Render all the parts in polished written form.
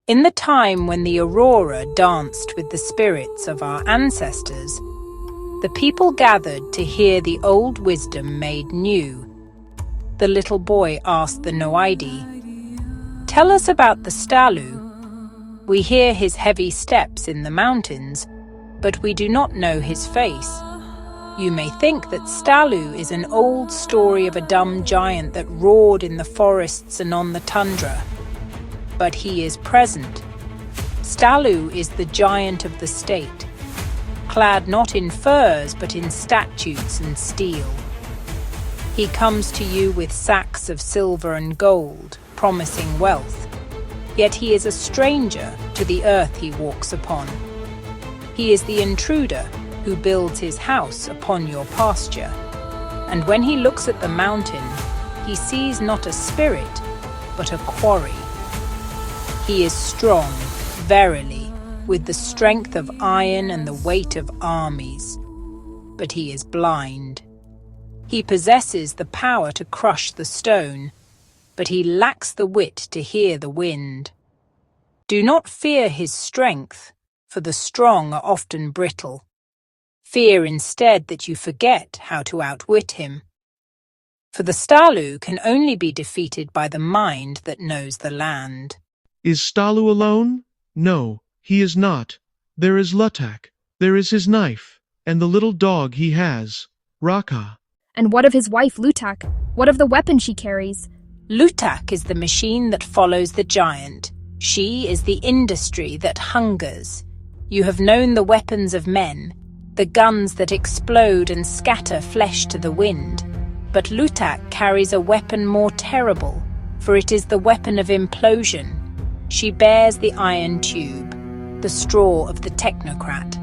In the time when the aurora danced with the spirits of our ancestors, the people gathered to hear the old wisdom made new. The little boy asked the Noidi, "Tell us about the Stállu. We hear his heavy steps in the mountains, but we do not know his face. You may think that Stállu is an old story of a dumb giant that roared in the forests and on the tundra. But he is present. Stállu is the giant of the state, clad not in furs but in statutes and steel. He comes to you with sacks of silver and gold, promising wealth. Yet he is a stranger to the earth he walks upon. He is the intruder who builds his house upon your pasture. And when he looks at the mountain, he sees not a spirit, but a quarry. He is strong, verily, with the strength of iron and the weight of armies. But he is blind. He possesses the power to crush the stone, but he lacks the wit to hear the wind. Do not fear his strength, for the strong are often brittle. Fear instead that you forget how to outwit him. For the Stállu can only be defeated by the mind that knows the land." Is Stállu alone? No, he is not. There is Luttak, there is his knife, and the little dog he has, Raka. And what of his wife, Luttak? What of the weapon she carries? Luttak is the machine that follows the giant. She is the industry that hungers. You have known the weapons of men, the guns that explode and scatter flesh to the wind. But Luttak carries a weapon more terrible, for it is the weapon of implosion. She bears the iron tube, the straw of the technocrat.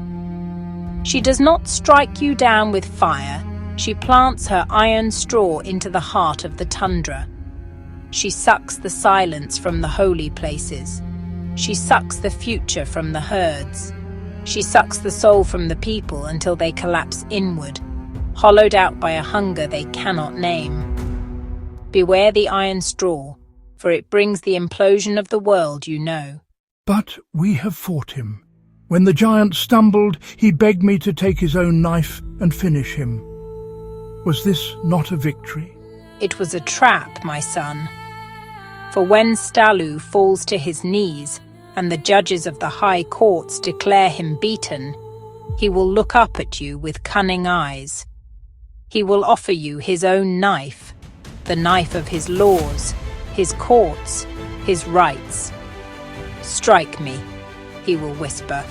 She does not strike you down with fire. She plants her iron straw into the heart of the tundra. She sucks the silence from the holy places. She sucks the future from the herds. She sucks the soul from the people until they collapse inward, hollowed out by a hunger they cannot name. Beware the iron straw, for it brings the implosion of the world you know. But we have fought him. When the giant stumbled, he begged me to take his own knife and finish him. Was this not a victory? It was a trap, my son. For when Stállu falls to his knees, and the judges of the high courts declare him beaten, he will look up at you with cunning eyes. He will offer you his own knife, the knife of his laws, his courts, his rights. "Strike me," he will whisper.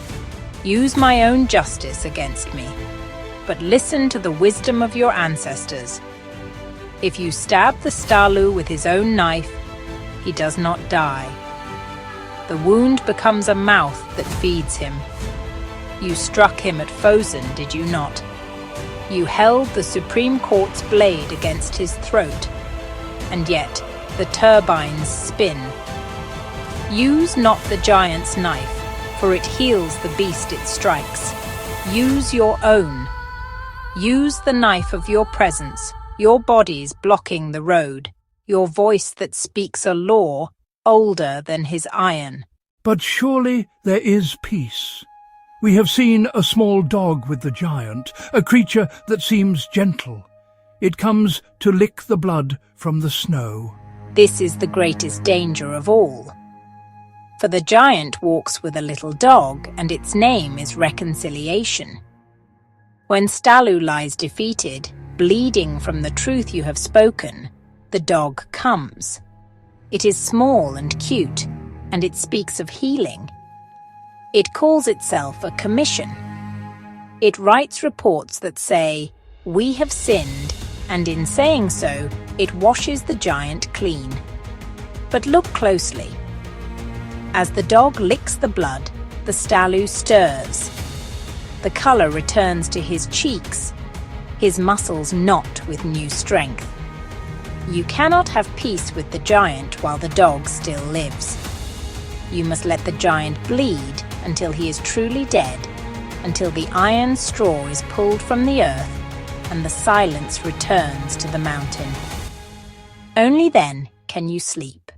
"Use my own justice against me. But listen to the wisdom of your ancestors. If you stab the Stállu with his own knife, he does not die. The wound becomes a mouth that feeds him. You struck him at Fosen, did you not? You held the Supreme Court's blade against his throat, and yet the turbines spin. Use not the giant's knife, for it heals the beast it strikes. Use your own. Use the knife of your presence, your bodies blocking the road, your voice that speaks a law older than his iron." But surely there is peace. We have seen a small dog with the giant, a creature that seems gentle. It comes to lick the blood from the snow. This is the greatest danger of all. For the giant walks with a little dog, and its name is reconciliation. When Stállu lies defeated, bleeding from the truth you have spoken, the dog comes. It is small and cute, and it speaks of healing. It calls itself a commission. It writes reports that say, "We have sinned," and in saying so, it washes the giant clean. But look closely. As the dog licks the blood, the Stállu stirs. The color returns to his cheeks, his muscles knot with new strength. You cannot have peace with the giant while the dog still lives. You must let the giant bleed until he is truly dead, until the iron straw is pulled from the earth and the silence returns to the mountain. Only then can you sleep.